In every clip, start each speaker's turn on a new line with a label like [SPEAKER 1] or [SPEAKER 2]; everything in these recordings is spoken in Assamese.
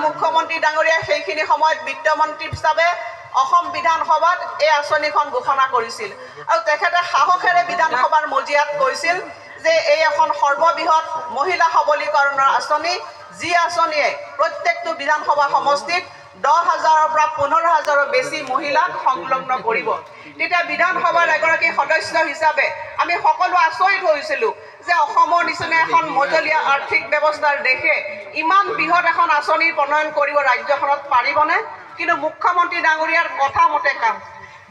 [SPEAKER 1] মুখ্যমন্ত্ৰী ডাঙৰীয়াই সেইখিনি সময়ত বিত্তমন্ত্ৰী হিচাপে অসম বিধানসভাত এই আঁচনিখন ঘোষণা কৰিছিল আৰু তেখেতে সাহসেৰে বিধানসভাৰ মজিয়াত কৈছিল যে এই এখন সৰ্ববৃহৎ মহিলা সবলীকৰণৰ আঁচনি, যি আঁচনিয়ে প্ৰত্যেকটো বিধানসভা সমষ্টিত 10,000-ৰ পৰা 15,000-ৰো বেছি মহিলাক সংলগ্ন কৰিব। তেতিয়া বিধানসভাৰ এগৰাকী সদস্য হিচাপে আমি সকলো আচৰিত হৈছিলোঁ যে অসমৰ নিচিনা এখন মজলীয়া আৰ্থিক ব্যৱস্থাৰ দেশে ইমান বৃহৎ এখন আঁচনি প্ৰণয়ন কৰিব ৰাজ্যখনত পাৰিবনে? কিন্তু মুখ্যমন্ত্ৰী ডাঙৰীয়াৰ কথা মতে কাম।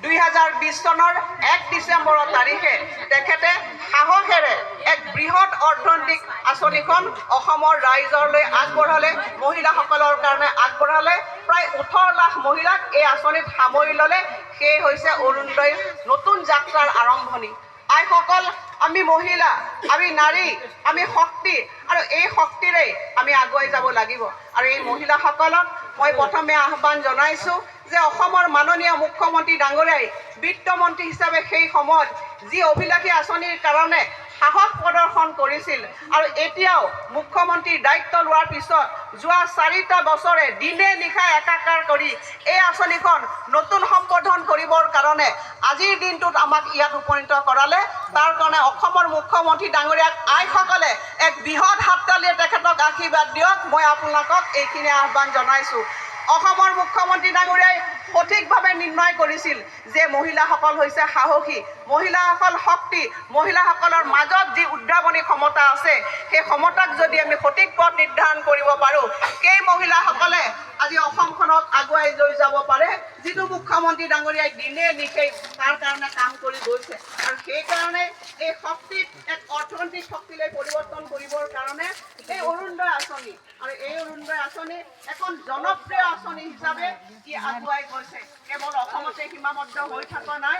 [SPEAKER 1] 2020 চনৰ 1 ডিচেম্বৰ তাৰিখে তেখেতে সাহসেৰে এক বৃহৎ অৰ্থনৈতিক আঁচনিখন অসমৰ ৰাইজলৈ আগবঢ়ালে, মহিলাসকলৰ কাৰণে আগবঢ়ালে। প্ৰায় 18 লাখ মহিলাক এই আঁচনিত সামৰি ল'লে। সেই হৈছে অৰুণোদয় নতুন যাত্ৰাৰ আৰম্ভণি। আইসকল, আমি মহিলা, আমি নাৰী, আমি শক্তি, আৰু এই শক্তিৰেই আমি আগুৱাই যাব লাগিব। আৰু এই মহিলাসকলক মই প্ৰথমে আহ্বান জনাইছোঁ যে অসমৰ মাননীয় মুখ্যমন্ত্ৰী ডাঙৰীয়াই বিত্তমন্ত্ৰী হিচাপে সেই সময়ত যি অভিলাষী আঁচনিৰ কাৰণে সাহস প্ৰদৰ্শন কৰিছিল আৰু এতিয়াও মুখ্যমন্ত্ৰীৰ দায়িত্ব লোৱাৰ পিছত যোৱা 4টা বছৰে দিনে নিশাই একাকাৰ কৰি এই আঁচনিখন নতুন সম্বোধন কৰিবৰ কাৰণে আজিৰ দিনটোত আমাক ইয়াত উপনীত কৰালে। তাৰ কাৰণে অসমৰ মুখ্যমন্ত্ৰী ডাঙৰীয়াক আইসকলে এক বৃহৎ হাততালিৰে তেখেতক আশীৰ্বাদ দিয়ক। মই আপোনালোকক এইখিনি আহ্বান জনাইছোঁ। অসমৰ মুখ্যমন্ত্ৰী ডাঙৰীয়াই সঠিকভাৱে নিৰ্ণয় কৰিছিল যে মহিলাসকল হৈছে সাহসী, মহিলাসকল শক্তি, মহিলাসকলৰ মাজত যি উদ্ভাৱনী ক্ষমতা আছে, সেই ক্ষমতাক যদি আমি সঠিক পথ নিৰ্ধাৰণ কৰিব পাৰোঁ, সেই মহিলাসকলে আজি অসমখনক আগুৱাই লৈ যাব পাৰে, যিটো মুখ্যমন্ত্ৰী ডাঙৰীয়াই দিনে নিশাই তাৰ কাৰণে কাম কৰি গৈছে। আৰু সেইকাৰণে এই শক্তিক এক অৰ্থনৈতিক শক্তিলৈ পৰিৱৰ্তন কৰিবৰ কাৰণে এই অৰুণোদয় আঁচনি, আৰু এই অৰুণোদয় আঁচনি এখন জনপ্ৰিয় আঁচনি হিচাপে ই আগুৱাই গৈছে। কেৱল অসমতে সীমাবদ্ধ হৈ থকা নাই।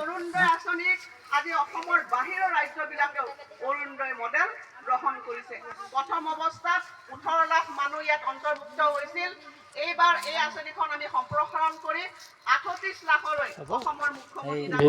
[SPEAKER 1] অৰুণোদয় আঁচনিক আজি অসমৰ বাহিৰৰ ৰাজ্যবিলাকেও অৰুণোদয় মডেল গ্ৰহণ কৰিছে। প্ৰথম অৱস্থাত 18 লাখ মানুহ ইয়াত অন্তৰ্ভুক্ত হৈছিল। এইবাৰ এই আঁচনিখন আমি সম্প্ৰসাৰণ কৰি 38 লাখলৈ অসমৰ মুখ্যমন্ত্ৰী